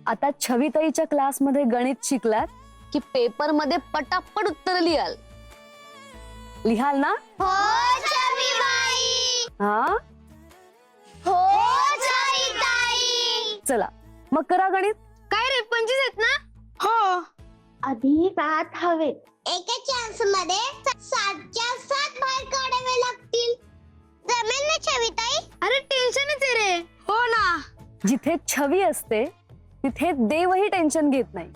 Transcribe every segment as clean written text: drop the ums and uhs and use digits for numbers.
आता छविताईच्या क्लासमध्ये गणित शिकलात की पेपर मध्ये पटापट उत्तर लिहाल ना? हो छविबाई. हा हो छविताई. चला मग करा गणित. काय रे 25 आहेत ना? हो. आधी 7 हवे. एका चान्स मध्ये 7च्या 7 बाहेर काढावे लागतील. जमेल ना छविताई? अरे टेन्शनच आहे रे. हो ना. जिथे छवी असते तिथे देवही टेन्शन घेत नाही.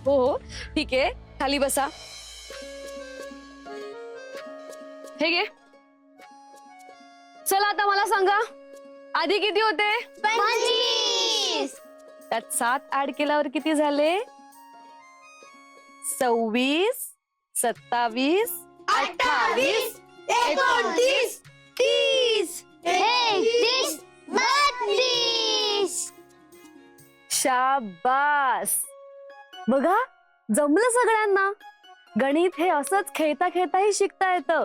हो ठीक आहे, खाली बसा. हे घे. चला आता मला सांगा, आधी किती होते? 25. त्यात 7 ऍड केल्यावर किती झाले? 26, 27, 28, 29, 30, 31, 32. शाबास. बघा, जमलं सगळ्यांना. गणित हे असंच खेळता खेळताही शिकता येतं.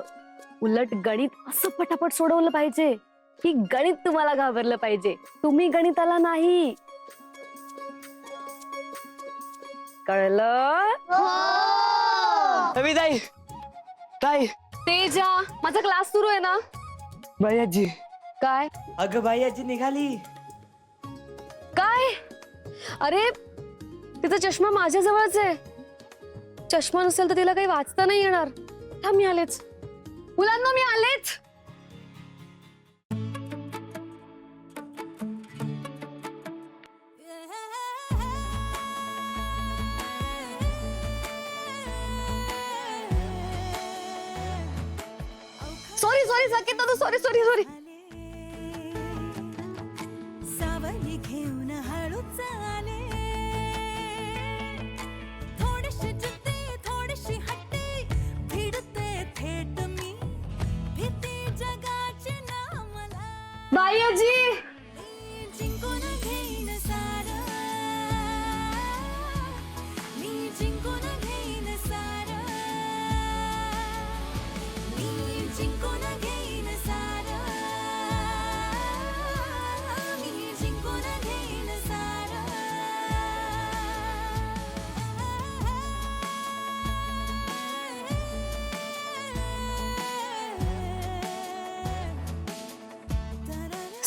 उलट गणित असं पटापट सोडवलं पाहिजे की गणित तुम्हाला घाबरलं पाहिजे, तुम्ही गणिताला नाही. कळलं? ताई ताई, तेजा, माझा क्लास सुरू आहे ना. बायाजी. काय अगं बायाजी निघाली. काय? अरे तिचा चष्मा माझ्या जवळच आहे. चष्मा नसेल तर तिला काही वाचता नाही येणार. थांब, मी आलेच. मुलांना मी आलेच. सॉरी सॉरी साकेत दादा, सॉरी सॉरी सॉरी. सावली घेऊन हळूच आले. थोडीशी जिद्दी थोडीशी हट्टी, भिडते थेट मी. भीती जगाची ना मला. बाईजी, मी जिंकून घेईन सारं. मी जिंकून घेईन सारं. मी जिंकून घेईन सारं. मी जिंकून घेईन सारं.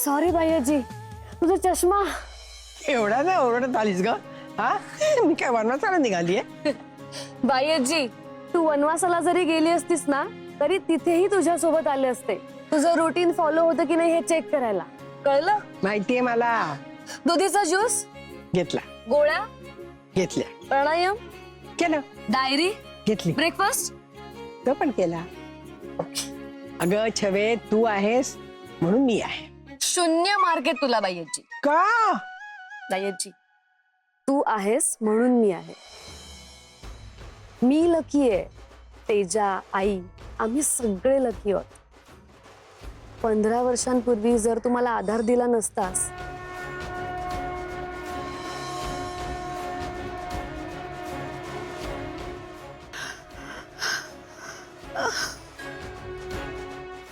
सॉरी बाईजी, तुझा चष्मा. एवढा नाही ओरडत आलीस ग? हा, मी काय वनवासाला निघालीये? बाईजी, तू वनवासाला जरी गेली असतीस ना तरी तिथेही तुझ्या सोबत आले असते. तुझं रुटीन फॉलो होतं की नाही हे चेक करायला. कळलं? माहितीये मला. दुधीचा ज्यूस घेतला, गोळ्या घेतल्या, प्राणायाम केलं, डायरी घेतली, ब्रेकफास्ट. तो पण केला. अगं छवे, तू आहेस म्हणून मी आहे. 0 मार्क आहे तुला बाईजी. का? बाईजी, तू आहेस म्हणून मी आहे. मी लकी आहे. तेजा, आई, आम्ही सगळे लकी आहोत. 15 वर्षांपूर्वी जर तुम्हाला आधार दिला नसतास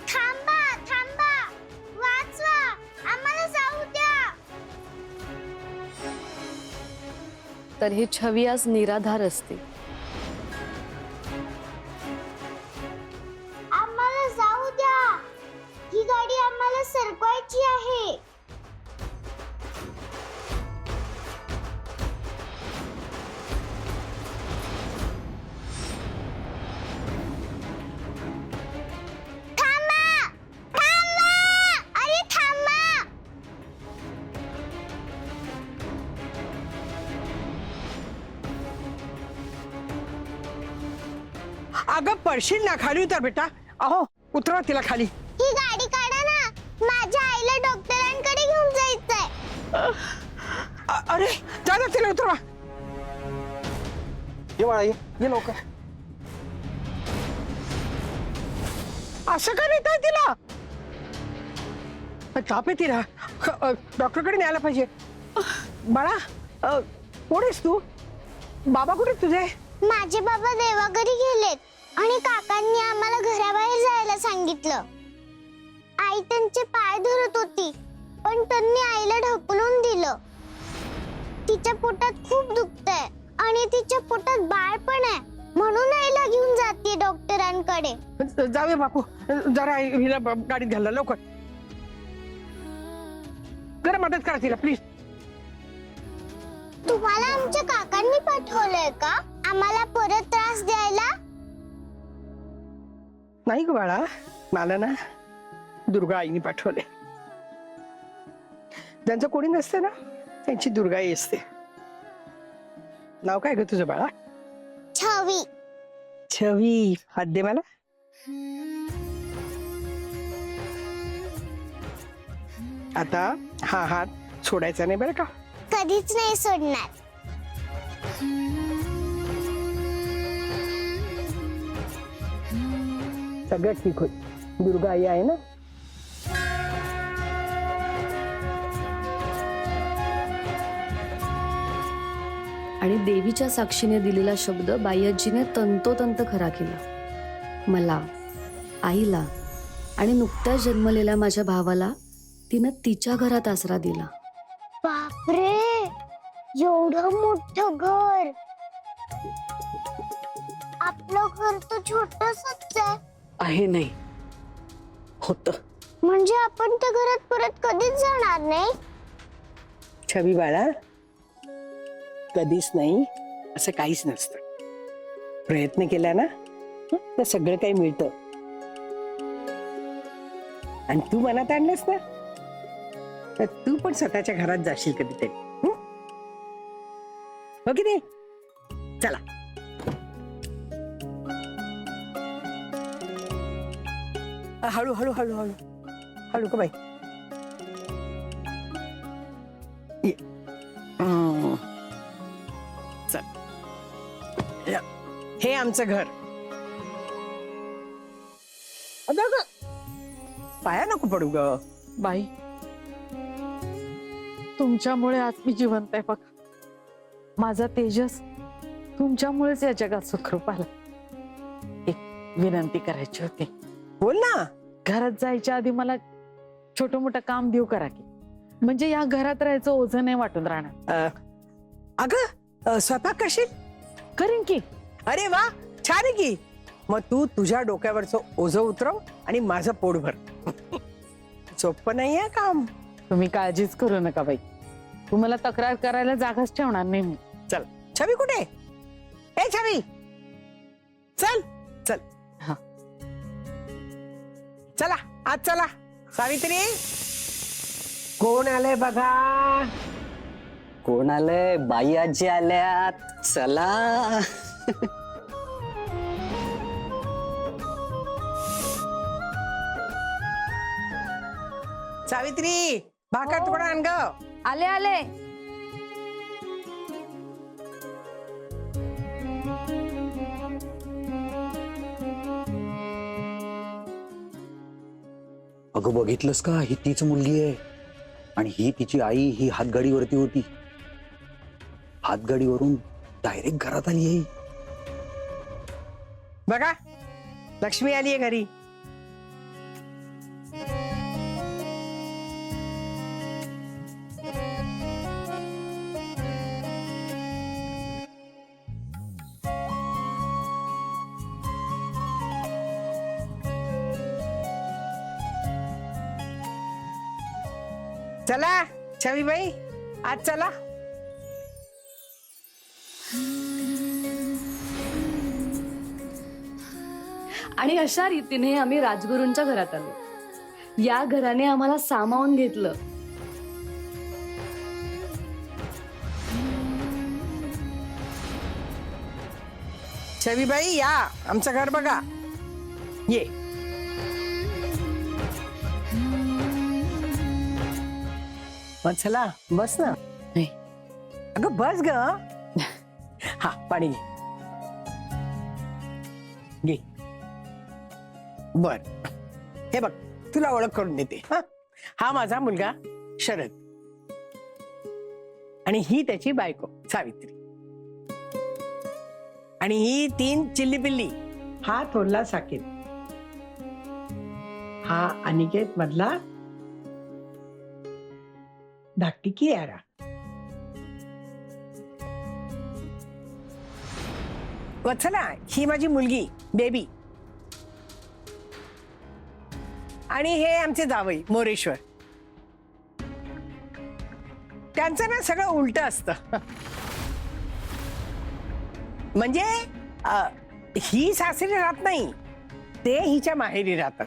थांबा थांबा, वाचवा, आम्हाला जाऊ द्या. तर ही छवी आज निराधार असते. आम्हाला जाऊ द्या. ही गाडी आम्हाला सरकवायची आहे. थांबा थांबा, अरे थांबा. अगं पडशील ना, खाली उतर बेटा. अहो उतरा तिला खाली. ही गाडी काढा ना, माझ्या आईला डॉक्टरांकडे घेऊन जायचंय. अरे जा ना, तिला उतरवा. ये बाळा ये लवकर. असं का नेताय तिला? ताप आहे तिला, डॉक्टरकडे न्यायला पाहिजे. बाळा कोण आहेस तू? बाबा कुठे तुझे? माझे बाबा देवाघरी गेलेत आणि काकांनी आम्हाला घराबाहेर जायला सांगितलं. आई त्यांचे पाय धरत होती, पण त्यांनी आईला ढकलून दिलं. तिच्या पोटात खूप दुखतंय आणि तिच्या पोटात बाळ पण आहे, म्हणून आईला घेऊन जाते डॉक्टरांकडे. जाऊया बापू, जरा हिला गाडीत घालला लवकर. जरा मदत करा तिला प्लीज. तुम्हाला आमच्या काकांनी पाठवलंय का आम्हाला परत त्रास द्यायला? नाही ग बाळा, मला ना दुर्गा आईने पाठवले. ज्यांचं कोणी नसतं ना त्यांची दुर्गा आई असते. नाव काय ग तुझं बाळा? छवी. छवी. हात दे मला. आता हा हात सोडायचा नाही बरं का? कधीच नाही सोडणार. सगळं ठीक होईल. दुर्गा आई आहे ना. आणि देवीच्या साक्षीने दिलेला शब्द बाय्याजीने तंतोतंत खरा केला. मला, आईला आणि नुकत्याच जन्मलेल्या माझ्या भावाला तिनं तिच्या घरात आसरा दिला. बापरे, एवढं मोठं घर. आपलं घर तर छोटसच आहे. नाही होत. म्हणजे आपण त्या घरात परत कधीच जाणार नाही. छवी बाळा, कधीच नाही असं काहीच नसतं. प्रयत्न केला ना तर सगळं काही मिळतं. आणि तू मनात आणलंस ना तर तू पण स्वतःच्या घरात जाशील कधीतरी. हो की नाही? चला. हळू हळू हळू हळू हळू का बाई. ये. चल, हे आमचं घर. अगं पाया नको पडू ग बाई, तुमच्यामुळे आज मी जिवंत आहे बघा. माझा तेजस तुमच्यामुळेच या जगात सुखरूप आला. एक विनंती करायची होती. बोल ना. घरात जायच्या आधी मला छोटं मोठं काम देऊ करा की, म्हणजे या घरात राहायचं ओझं नाही वाटून राहणार. अगं स्वतः करशील? करीन की. अरे वा, छान आहे की. मग तू तुझ्या डोक्यावरचं ओझं उतरव आणि माझं पोट भर. सोपं नाहीये काम. तुम्ही काळजीच करू नका बाई. तुम्हाला तक्रार करायला जागाच ठेवणार नाही मी. चल. छवी कुठे? ए छवी, चल चल. हा. चला आज चला. सावित्री, कोण आलंय बघा. कोण आलंय? बाई आजी आल्यात. चला. सावित्री, भाकर तुकडा आण ग. आले आले. अगं बघितलंस का, ही तीच मुलगी आहे आणि ही तिची आई. ही हातगाडीवरती होती, हातगाडीवरून डायरेक्ट घरात आली आहे. बघा, लक्ष्मी आली आहे घरी. चला छवीबाई, आज चला. आणि अशा रीतीने आम्ही राजगुरूंच्या घरात आलो. या घराने आम्हाला सामावून घेतलं. छबीबाई या, आमचं घर बघा. ये. मग चला बस ना. नाही. अगं बस ग. हा पाणी घे. घे. बर, हे बघ तुला ओळख करून देते. हा माझा मुलगा शरद आणि ही त्याची बायको सावित्री आणि ही 3 चिल्ली पिल्ली. हा थोरला साकेत, हा अनिकेत मधला धाकटी कियारा. वत्सला ही माझी मुलगी बेबी आणि हे आमचे जावई मोरेश्वर. त्यांचं ना सगळं उलट असतं. म्हणजे ही सासरी राहत नाही, ते हिच्या माहेरी राहतात.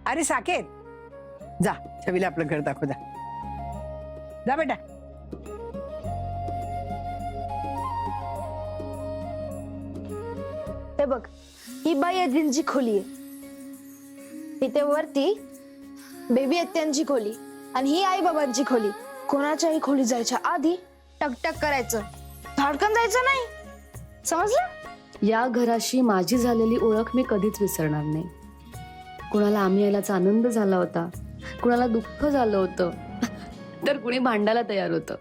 अरे साकेत, जा छबीला आपलं घर दाखव. जा बेटा. हे बघ, ही बाई आजींची खोली आहे. इथे वरती बेबी आत्यांची खोली आणि ही आई बाबांची खोली. कोणाच्याही खोली जायच्या आधी टकटक करायचं, धाडकन जायचं नाही, समजलं? या घराशी माझी झालेली ओळख मी कधीच विसरणार नाही. कुणाला आम्ही यायलाचा आनंद झाला होता, कुणाला दुःख झालं होतं, तर कुणी भांडायला तयार होतं.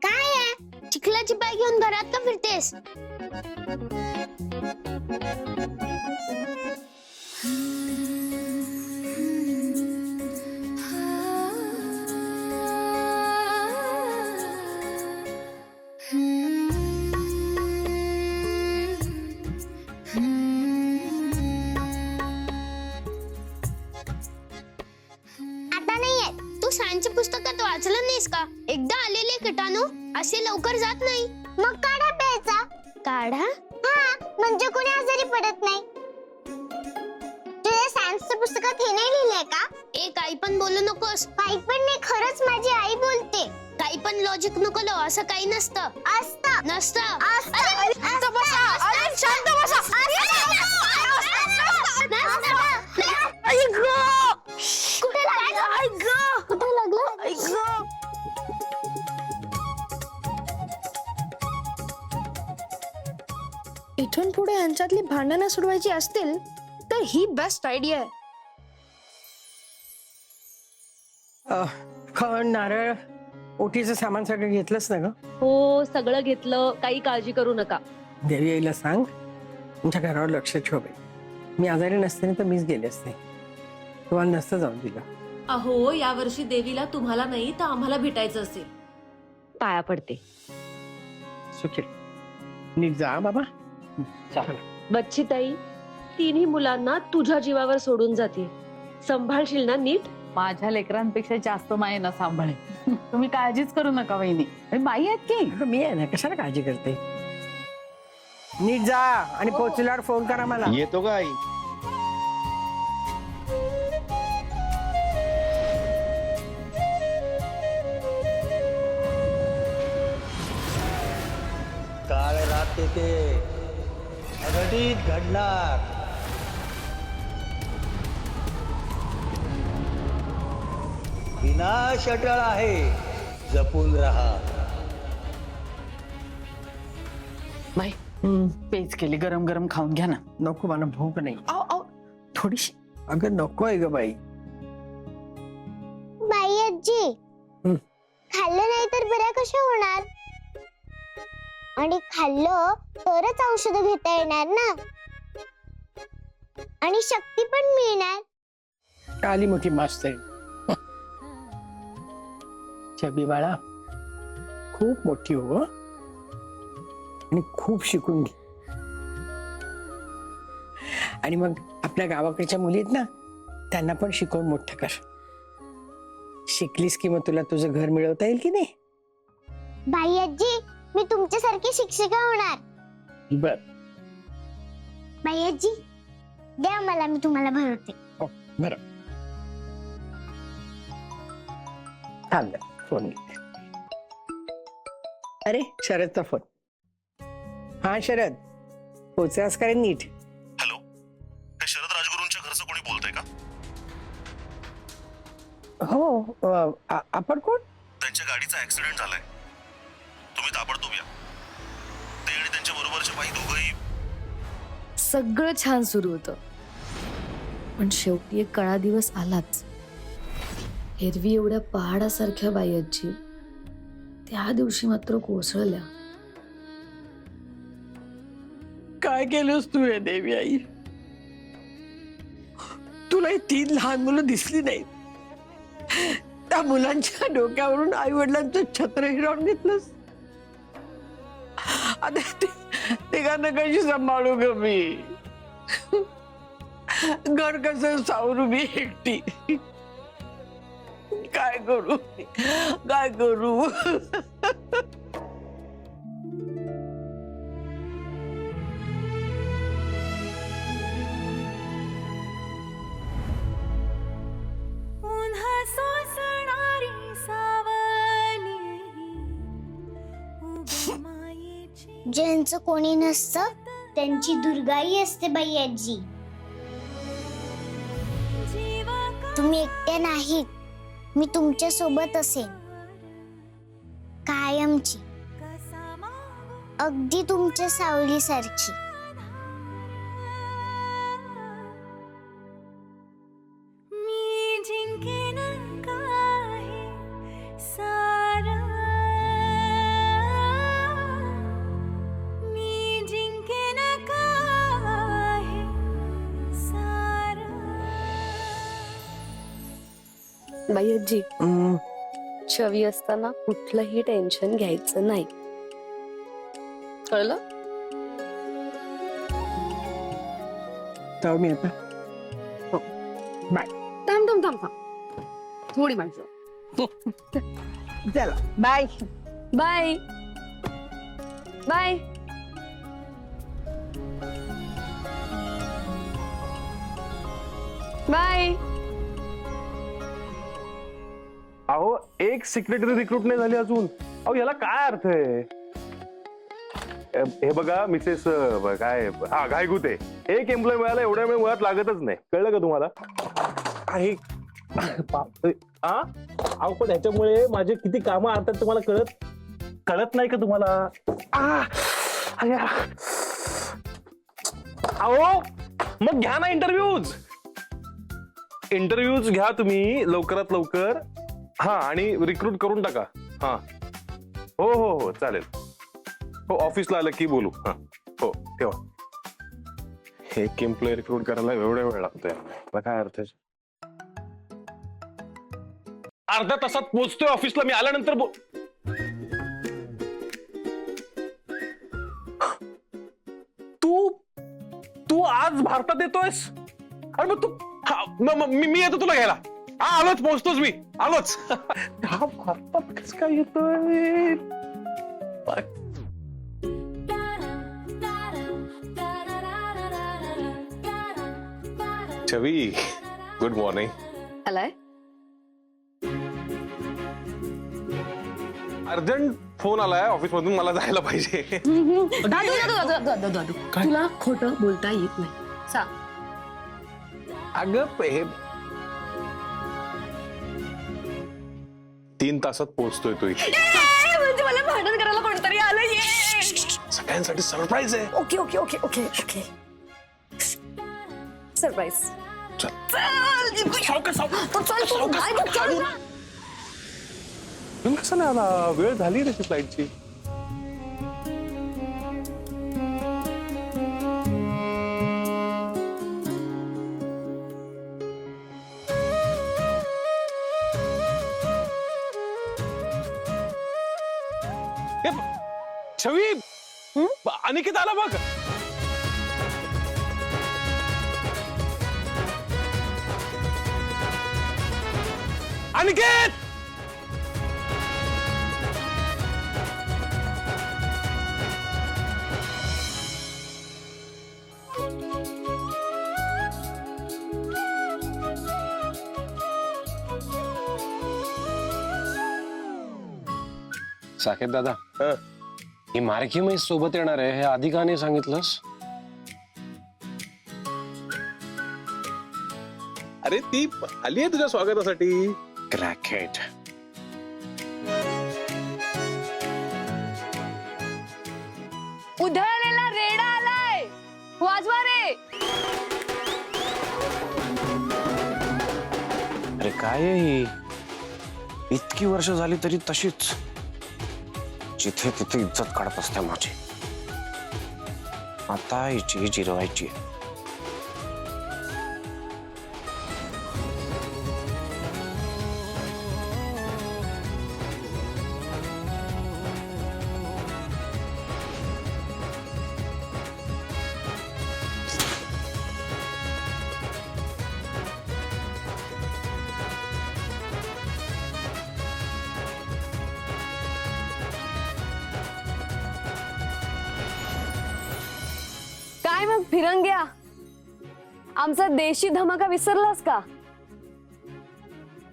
काय आहे, चिखलाची पाय घेऊन घरात का फिरतेस? आता नाहीये. तू सायन्सचे पुस्तकात वाचलं नाहीस का? एकदा आलेले किटाणू असे लवकर जात नाही. मग काढा प्यायचा. काढा? हा, म्हणजे कोणी आजारी पडत नाही. तुझ्या सायन्सच्या पुस्तकात हे नाही लिहिलंय का? ए, काही पण बोलू नकोस. काही पण नाही, खरंच माझी आई बोलते. काही पण लॉजिक नको लावू, असं काही नसतं. असतं. नसतं. अरे शांत बसा. अरे शांत बसा. कुठे लागलं? कुठे लागलं? इथून पुढे यांच्यातली भांडणं सोडवायची असतील तर ही बेस्ट आयडिया आहे. खण, नारळ, ओटीचं सामान सगळं घेतलंच ना ग? हो, सगळं घेतलं, काही काळजी करू नका. देवी आईला सांग तुमच्या घरावर लक्ष ठेव बाई. मी आजारी नसते ना तर मीच गेले असते, तुम्हाला नसतं जाऊन दिलं. अहो, यावर्षी देवीला तुम्हाला नाही तर आम्हाला भेटायचं असेल. पाया पडते. सुखी नीट जा बाबा. बच्ची ताई, तिन्ही मुलांना तुझ्या जीवावर सोडून जाते. सांभाळशील ना नीट? माझ्या लेकरांपेक्षा जास्त मायेनं सांभाळे. तुम्ही काळजीच करू नका वहिनी, बाई आहेत की. अगं मी आहे ना, कशाला काळजी करते. नीट जा आणि पोहोचल्यावर फोन करा मला. येतो का आई? काळ रात येते, अघटित घडणार. विनाश अटळ आहे, जपून राहा. बाई पेज केली, गरम गरम खाऊन घ्या ना. नको, मला भूक नाही. थोडीशी. अगं नको आहे ग बाई. बाई आजी, खाल्लं नाही तर बऱ्या कशा होणार? आणि खाल्लं तरच औषध घेता येणार ना, आणि शक्ती पण मिळणार. आली मोठी मास्तर. छबी बाळा, खूप मोठी हो आणि खूप शिकून घे. आणि मग आपल्या गावाकडच्या मुली आहेत ना, त्यांना पण शिकवून मोठं कर. शिकलीस की मग तुला तुझं घर मिळवता येईल की नाही? बाई आजी, मी तुमच्यासारखी शिक्षिका होणार. बर. बाई आजी द्या मला, मी तुम्हाला भरवते. हो, बरं. थांब फोन घेते. अरे शरदचा फोन. हा शरद, पोचास करे नीट. हॅलो, हे शरद राजगुरूंच्या घरचं कोणी बोलतंय का? हो, आपण कोण? त्यांच्या गाडीचा ऍक्सिडेंट झालाय, तुम्ही ताबडतोब या. ते आणि त्यांच्या बरोबरचे बाई दोघंही. सगळं छान सुरू होतं, पण शेवटी एक काळा दिवस आलाच. एरवी एवढ्या पहाडासारख्या बाई आजी त्या दिवशी मात्र कोसळल्या. काय केलंस तू हे देवी आई? तुला ही 3 लहान मुलं दिसली नाही? त्या मुलांच्या डोक्यावरून आई वडिलांचं छत्र हिरावून घेतलंस. आता तिघांना कशी सांभाळू ग मी? घर कसं सावरू मी एकटी? काय करू, काय करू? पुन्हा सोसणारी सावली उभ्या मायेची ज्यांचं कोणी नसतं त्यांची दुर्गाई असते बाई आजी. जीवा तुम्ही एकट्या नाहीत, मी तुमच्या सोबत असेन कायमची, कसा मागो अगदी तुमच्या सावलीसारखी. मी जिंकेन काही सारं, मी जिंकेन काही सारं. बाई आजी, हम्म, छवी असताना कुठलंही टेन्शन घ्यायचं नाही, कळलं? जाऊ मी आता. बाय. थांब थांब थांब थांब, थोडी माणसं. चला बाय. Bye bye. बाय. अहो एक सेक्रेटरी रिक्रूट नाही झाली अजून. अहो याला काय अर्थ आहे? हे बघा मिसेस काय हा घायगुते, एक एम्प्लॉय मिळाला एवढ्या वेळ मुळात लागतच नाही, कळलं का तुम्हाला? आहे अहो पण ह्याच्यामुळे माझे किती कामं आणतात तुम्हाला कळत नाही का तुम्हाला? अहो मग घ्या ना इंटरव्ह्यूज घ्या तुम्ही लवकरात लवकर. हा आणि रिक्रूट करून टाका. हा हो हो हो चालेल. हो ऑफिसला आलं की बोलू. हा हो ठेवा. एक एम्प्लॉय रिक्रूट करायला एवढा वेळ लागतोय, काय अर्थ? अर्ध्या तासात पोहोचतोय ऑफिसला मी, आल्यानंतर तू आज भारतात येतोयस? अरे मग तू मी येतो तुला घ्यायला. हा आलोच, पोहोचतोच मी, आलोच. भारतात कसं काय येतोय? छवी गुड मॉर्निंग. आलाय? अर्जंट फोन आलाय ऑफिस मधून, मला जायला पाहिजे. तुला खोटं बोलता येत नाही, सांग. अगं हे 3 तासात पोहोचतोय तू इथे. म्हणजे मला भांडण करायला कोणतरी आलंय. सगळ्यांसाठी सरप्राईज आहे. Okay okay okay okay okay, surprise. कसं नाही आला? वेळ झाली त्याची फ्लाईटची. छवी अनिकेत आला बघ. अनिकेत साकेत दादा हं. ही मार्की मै सोबत येणार आहे हे आधी का नाही सांगितलंस? अरे ती आली आहे तुझ्या स्वागतासाठी. क्रॅकेट. उधळलेला रेडा आलाय, वाजवा रे. अरे काय आहे ही? इतकी वर्ष झाली तरी तशीच जिथे तिथे इज्जत काढत असते माझी. आता हिची जिरवायची. काय मग फिरंग्या, आमचा देशी धमाका विसरलास का?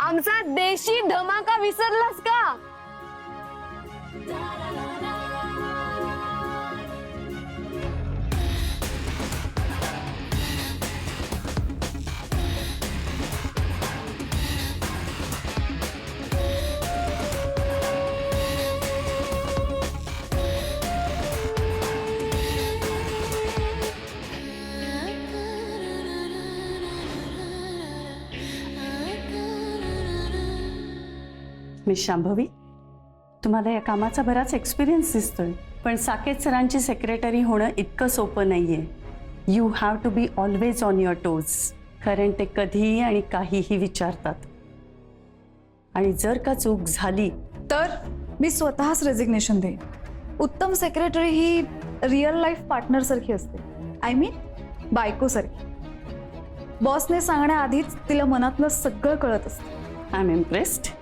आमचा देशी धमाका विसरलास का? मिस शांभवी, तुम्हाला या कामाचा बराच एक्सपिरियन्स दिसतोय, पण साकेत सरांची सेक्रेटरी होणं इतकं सोपं नाहीये. You have to be always on your toes, कारण ते कधीही आणि काहीही विचारतात. आणि जर का चूक झाली तर मी स्वतःच रेजिग्नेशन देईन. उत्तम सेक्रेटरी ही रिअल लाईफ पार्टनर सारखी असते, आय मीन बायको सारखी. बॉसने सांगण्याआधीच तिला मनातलं सगळं कळत असतं. I am impressed.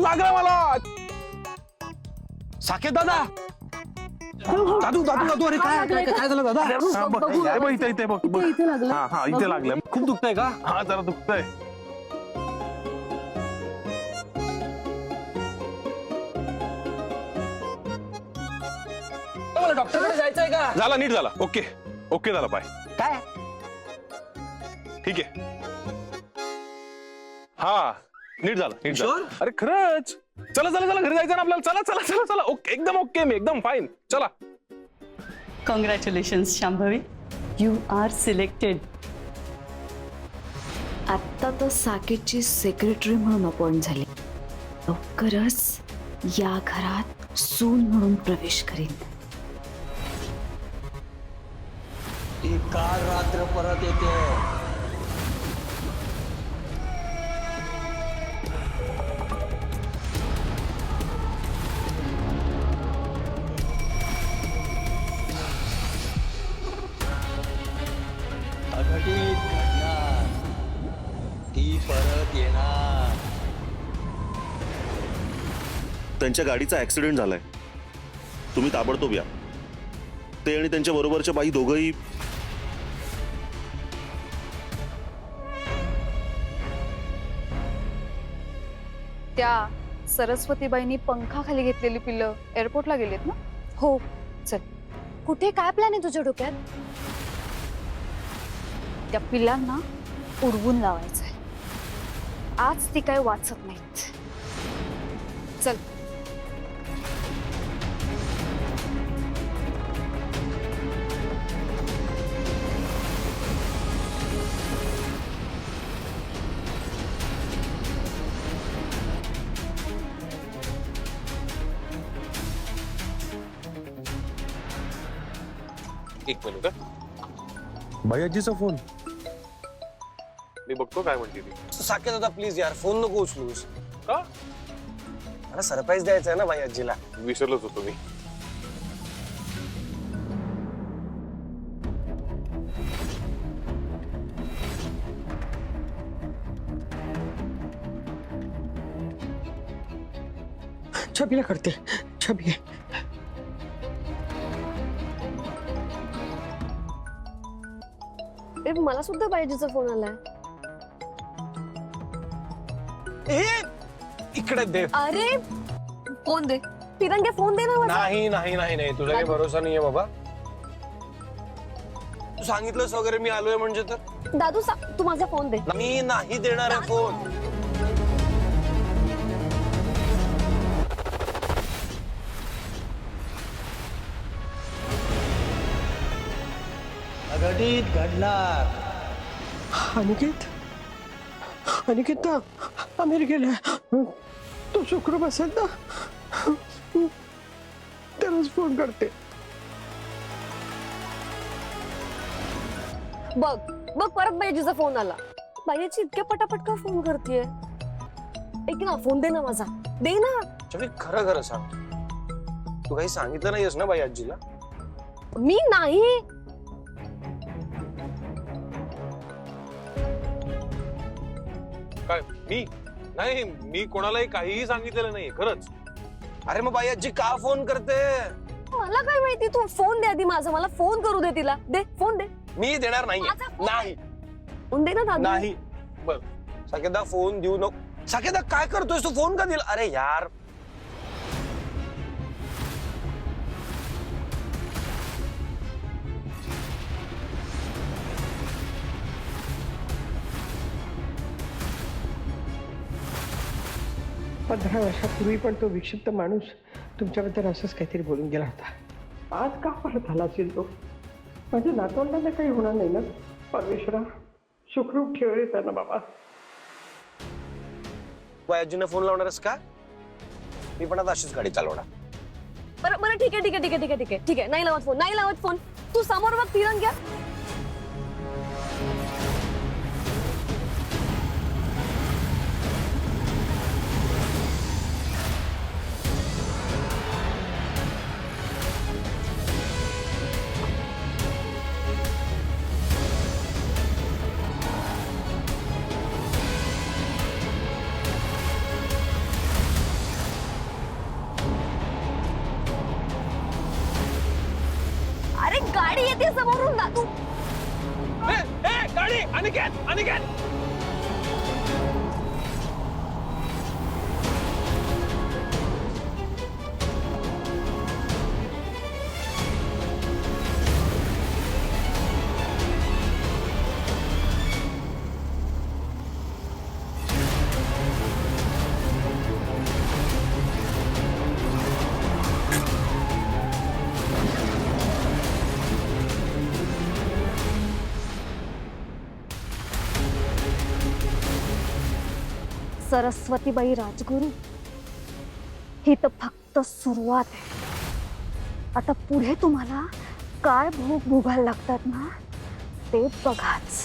लागला मला. साकेत दादा. दादू दादू दादू, अरे काय काय काय झालं दादा? हा, बघ, हे बघ, इथे बघ बघ. इथे लागलं. हा हा, इथे लागलं. खूप दुखतंय का? हा, जरा दुखतंय. मला डॉक्टरकडे जायचंय का? झाला, नीट झाला. ओके ओके झाला. पाय काय? ठीक आहे. हा, नीट झाला नीट झाला. Sure? अरे खरंच. चला चला चला, घरी जायचं ना आपल्याला. चला चला चला चला. ओके, एकदम ओके, मी एकदम फाईन. चला. Congratulations Shambhavi, you are selected. आत्ता तर साकेतची सेक्रेटरी म्हणून अपॉइंट झाली. लवकरच या घरात सून म्हणून प्रवेश करीन. ती काल रात्र परत येते. अघटित घडणार, ती परत येणार. त्यांच्या गाडीचा ऍक्सिडेंट झालाय. तुम्ही ताबडतोब या. ते आणि त्यांच्या बरोबरच्या बाई दोघंही. त्या सरस्वतीबाईंनी पंखाखाली घेतलेली पिल्लं एअरपोर्टला गेलेत ना? हो, चल. कुठे काय प्लॅन आहे तुझ्या डोक्यात? त्या पिल्लांना उडवून लावायचंय. आज ती काय वाचत नाहीत. चल. एक मिनिट. भैयाजीचा फोन. मी बघतो काय म्हणते ती. साकेत दादा प्लीज यार, फोन नको उचलूस. का? मला सरप्राईज द्यायचं आहे ना बाई आजीला. विसरलोच होतो मी. छबीला करते. छबी मला सुद्धा बायजीचा फोन आलाय. इकडे दे. अरे फोन दे तिरंगे, फोन दे ना माझा. नाही नाही नाही नाही तुझा काही भरोसा नाहीये बाबा. तू सांगितलंस वगैरे मी आलोय म्हणजे तर. दादू तू माझा फोन दे. मी नाही देणार आहे फोन. अघटित घडणार. अनिकेत अनिकेत ना अमेरिकेला. तो शुक्र बसेल ना त्यालाच फोन करते. बघ बघ परत बायजीचा फोन आला. बायजी इतक्या पटापट का फोन करतेय? ऐक ना फोन दे ना माझा, दे ना. छबी खरं खरं सांग, तू काही सांगितलं नाहीयेस ना बाई आजीला? मी नाही. काय मी नाही, मी कोणालाही काहीही सांगितलेलं नाहीये खरंच. अरे मग बाई आजी का फोन करते? मला काय माहिती. तू फोन दे आधी माझा, मला फोन करू दे तिला. दे फोन दे. मी देणार नाहीये. माझा फोन नाही फोन दे ना दादू. नाही. बर साकेदा फोन देऊ नको. साकेदा काय करतोयस तू? फोन का दिला? अरे यार पंधरा वर्षापूर्वी पण तो विक्षिप्त माणूस तुमच्याबद्दल असंच काहीतरी बोलून गेला होता. आज का परत आला असेल तो? माझ्या नातवंडांना काही होणार नाही ना? परमेश्वरा सुखरूप ठेवले त्यांना बाबा. बाई आजीने फोन लावणारस का? मी पण आता अशीच गाडी चालवणार. बरं बरं ठीक आहे ठीक आहे ठीक आहे ठीक आहे ठीक आहे ठीक आहे. नाही लावत फोन, नाही लावत फोन. तू समोर बघ तिरंग्या. अरे गाडी येते समोरून दादू. गाडी. अनिकेत अनिकेत सरस्वतीबाई राजगुरू, ही तर फक्त सुरुवात आहे. आता पुढे तुम्हाला काय भोग भोगायला लागतात ना ते बघाच.